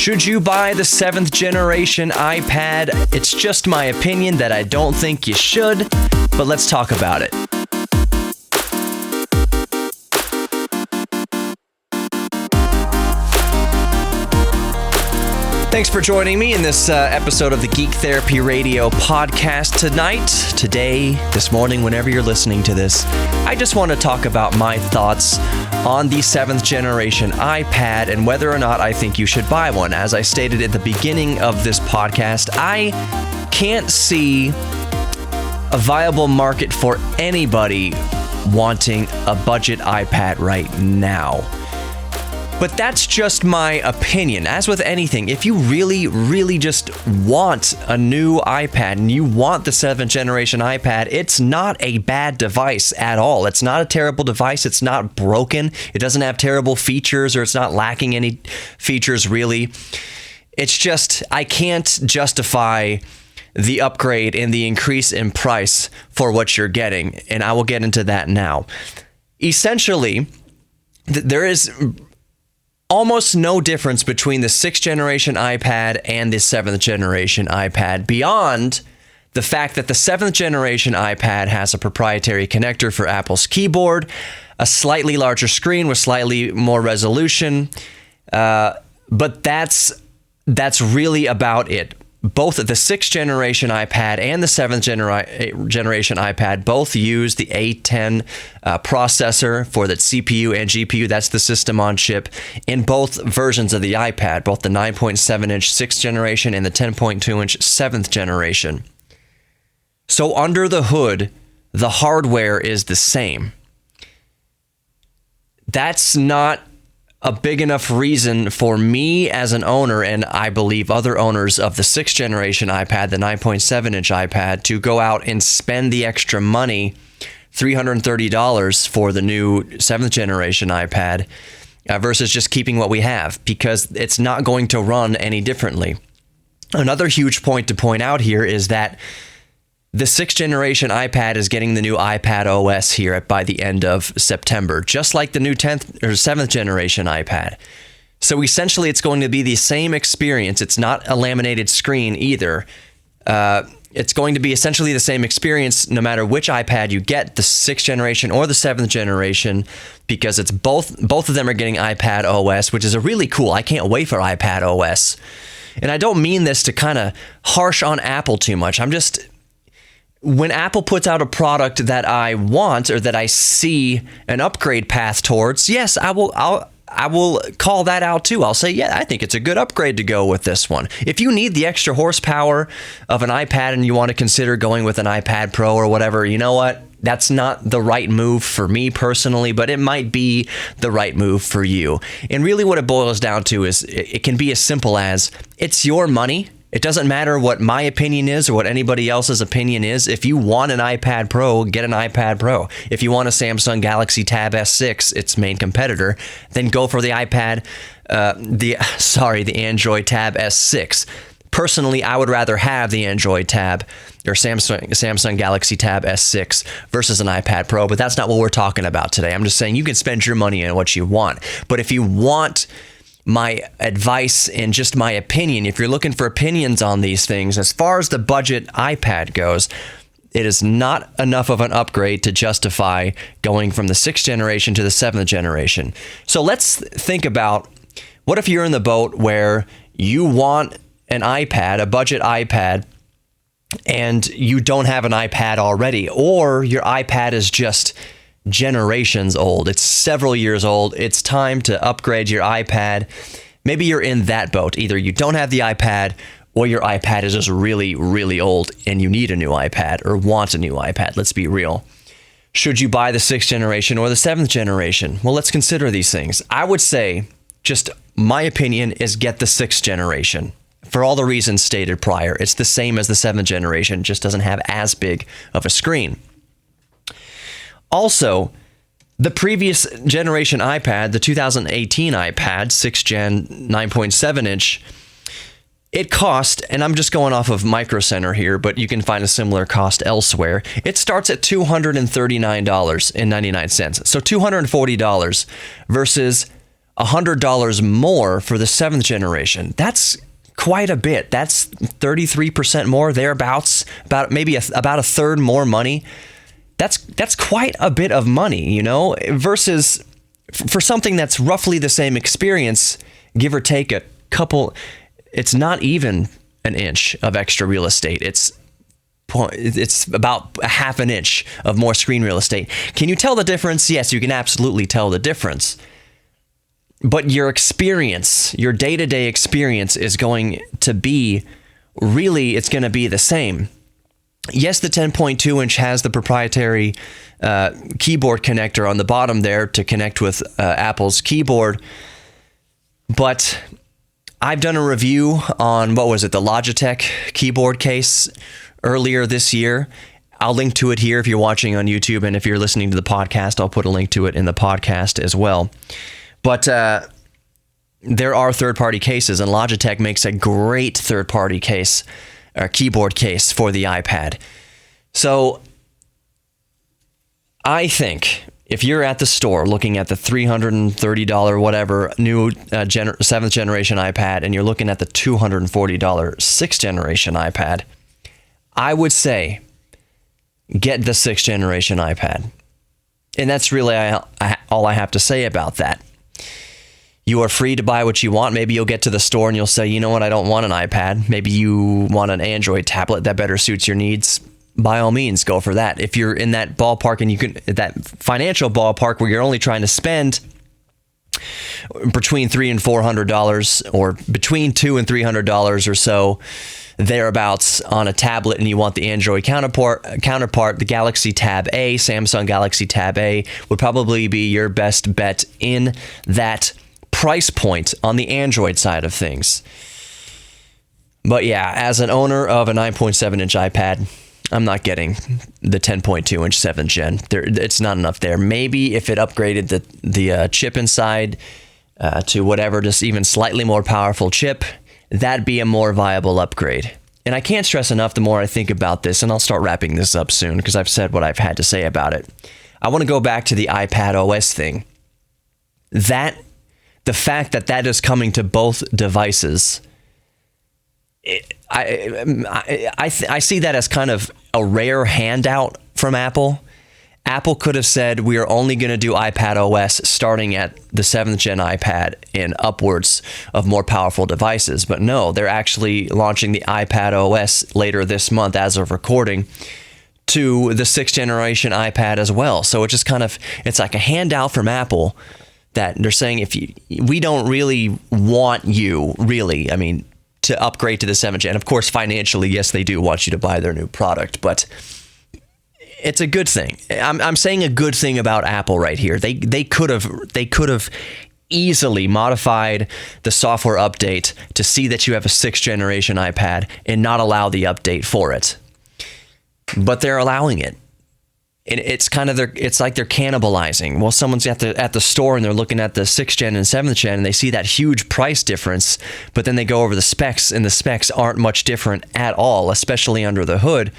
Should you buy the 7th generation iPad? It's just my opinion that I don't think you should, but let's talk about it. Thanks for joining me in this episode of the Geek Therapy Radio podcast today, this morning, whenever you're listening to this. I just want to talk about my thoughts on the 7th generation iPad and whether or not I think you should buy one. As I stated at the beginning of this podcast, I can't see a viable market for anybody wanting a budget iPad right now. But that's just my opinion. As with anything, if you really just want a new iPad and you want the 7th generation iPad, it's not a bad device at all. It's not a terrible device. It's not broken. It doesn't have terrible features, or it's not lacking any features really. It's just, I can't justify the upgrade and the increase in price for what you're getting. And I will get into that now. Essentially, there is almost no difference between the 6th generation iPad and the 7th generation iPad, beyond the fact that the 7th generation iPad has a proprietary connector for Apple's keyboard, a slightly larger screen with slightly more resolution, but that's really about it. Both the 6th generation iPad and the 7th generation iPad both use the A10 processor for the CPU and GPU. That's the system on chip in both versions of the iPad, both the 9.7-inch 6th generation and the 10.2-inch 7th generation. So under the hood, the hardware is the same. That's not a big enough reason for me as an owner, and I believe other owners of the 6th generation iPad, the 9.7-inch iPad, to go out and spend the extra money, $330 for the new 7th generation iPad, versus just keeping what we have, because it's not going to run any differently. Another huge point to point out here is that the 6th generation iPad is getting the new iPad OS here by the end of September, just like the new 10th or 7th generation iPad. So essentially, it's going to be the same experience. It's not a laminated screen either. It's going to be essentially the same experience no matter which iPad you get, the 6th generation or the 7th generation, because it's both of them are getting iPad OS, which is a really cool. I can't wait for iPad OS. And I don't mean this to kind of harsh on Apple too much. When Apple puts out a product that I want or that I see an upgrade path towards, yes, I will call that out too. I'll say, yeah, I think it's a good upgrade to go with this one. If you need the extra horsepower of an iPad and you want to consider going with an iPad Pro or whatever, you know what? That's not the right move for me personally, but it might be the right move for you. And really what it boils down to is it can be as simple as, it's your money. It doesn't matter what my opinion is or what anybody else's opinion is. If you want an iPad Pro, get an iPad Pro. If you want a Samsung Galaxy Tab S6, its main competitor, then go for the the Android Tab S6. Personally, I would rather have the Android Tab or Samsung Galaxy Tab S6 versus an iPad Pro, but that's not what we're talking about today. I'm just saying you can spend your money on what you want. But if you want my advice and just my opinion, if you're looking for opinions on these things, as far as the budget iPad goes, it is not enough of an upgrade to justify going from the 6th generation to the 7th generation. So let's think about, what if you're in the boat where you want an iPad, a budget iPad, and you don't have an iPad already, or your iPad is just generations old. It's several years old. It's time to upgrade your iPad. Maybe you're in that boat. Either you don't have the iPad or your iPad is just really old and you need a new iPad or want a new iPad. Let's be real. Should you buy the 6th generation or the 7th generation? Well, let's consider these things. I would say, just my opinion is, get the 6th generation. For all the reasons stated prior. It's the same as the 7th generation, just doesn't have as big of a screen. Also, the previous generation iPad, the 2018 iPad, 6th gen 9.7-inch, it cost, and I'm just going off of Micro Center here, but you can find a similar cost elsewhere. It starts at $239.99. So $240 versus $100 more for the 7th generation. That's quite a bit. That's 33% more, thereabouts, about maybe about a third more money. That's quite a bit of money, versus for something that's roughly the same experience, give or take a couple, it's not even an inch of extra real estate. It's about a half an inch of more screen real estate. Can you tell the difference? Yes, you can absolutely tell the difference. But your experience, your day-to-day experience is going to be, really, it's going to be the same. Yes, the 10.2 inch has the proprietary keyboard connector on the bottom there to connect with Apple's keyboard. But I've done a review on, the Logitech keyboard case earlier this year. I'll link to it here if you're watching on YouTube, and if you're listening to the podcast, I'll put a link to it in the podcast as well. But there are third-party cases, and Logitech makes a great third-party case, or keyboard case for the iPad. So I think if you're at the store looking at the $330 whatever new 7th generation iPad, and you're looking at the $240 6th generation iPad, I would say get the 6th generation iPad. And that's really all I have to say about that. You are free to buy what you want. Maybe you'll get to the store and you'll say, you know what, I don't want an iPad. Maybe you want an Android tablet that better suits your needs. By all means, go for that. If you're in that ballpark and that financial ballpark where you're only trying to spend between $300 and $400, or between $200 and $300 or so, thereabouts, on a tablet, and you want the Android counterpart, the Galaxy Tab A, Samsung Galaxy Tab A would probably be your best bet in that price point on the Android side of things. But yeah, as an owner of a 9.7 inch iPad, I'm not getting the 10.2 inch 7th gen. It's not enough there. Maybe if it upgraded the chip inside to whatever, just even slightly more powerful chip, that'd be a more viable upgrade. And I can't stress enough, the more I think about this, and I'll start wrapping this up soon because I've said what I've had to say about it. I want to go back to the iPad OS thing. The fact that is coming to both devices, I see that as kind of a rare handout from Apple. Apple could have said, we are only going to do iPad OS starting at the 7th gen iPad and upwards of more powerful devices. But no, they're actually launching the iPad OS later this month as of recording to the 6th generation iPad as well. So it's like a handout from Apple that they're saying, we don't really want you, to upgrade to the 7th gen. Of course, financially, yes, they do want you to buy their new product, but it's a good thing. I'm saying a good thing about Apple right here. They could have easily modified the software update to see that you have a 6th generation iPad and not allow the update for it. But they're allowing it. And it's like they're cannibalizing. Well, someone's at the store and they're looking at the 6th gen and 7th gen and they see that huge price difference, but then they go over the specs and the specs aren't much different at all, especially under the hood.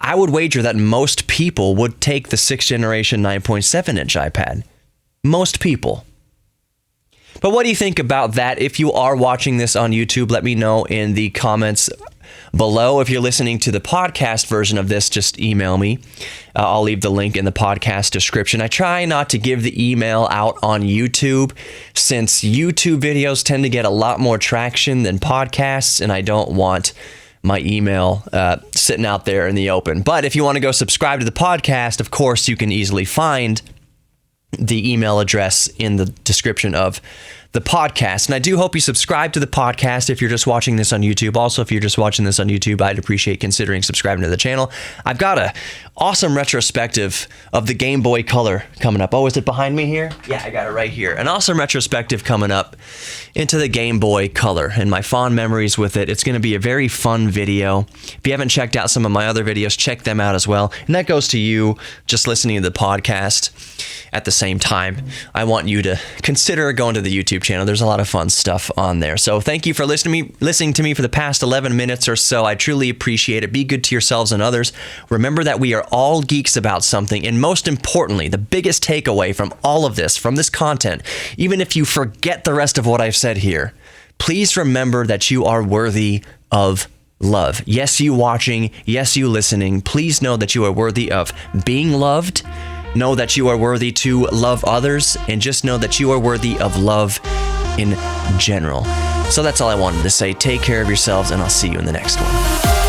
I would wager that most people would take the 6th generation 9.7 inch iPad. Most people. But what do you think about that? If you are watching this on YouTube, let me know in the comments below. If you're listening to the podcast version of this, just email me. I'll leave the link in the podcast description. I try not to give the email out on YouTube, since YouTube videos tend to get a lot more traction than podcasts, and I don't want my email sitting out there in the open. But if you want to go subscribe to the podcast, of course, you can easily find the email address in the description of the podcast. And I do hope you subscribe to the podcast if you're just watching this on YouTube. Also, if you're just watching this on YouTube, I'd appreciate considering subscribing to the channel. I've got a awesome retrospective of the Game Boy Color coming up. Oh, is it behind me here? Yeah, I got it right here. An awesome retrospective coming up into the Game Boy Color and my fond memories with it. It's going to be a very fun video. If you haven't checked out some of my other videos, check them out as well. And that goes to you just listening to the podcast at the same time. I want you to consider going to the YouTube YouTube channel. There's a lot of fun stuff on there. So thank you for listening to me for the past 11 minutes or so. I truly appreciate it. Be good to yourselves and others. Remember that we are all geeks about something. And most importantly, the biggest takeaway from all of this, from this content, even if you forget the rest of what I've said here, please remember that you are worthy of love. Yes, you watching. Yes, you listening. Please know that you are worthy of being loved. Know that you are worthy to love others, and just know that you are worthy of love in general. So that's all I wanted to say. Take care of yourselves, and I'll see you in the next one.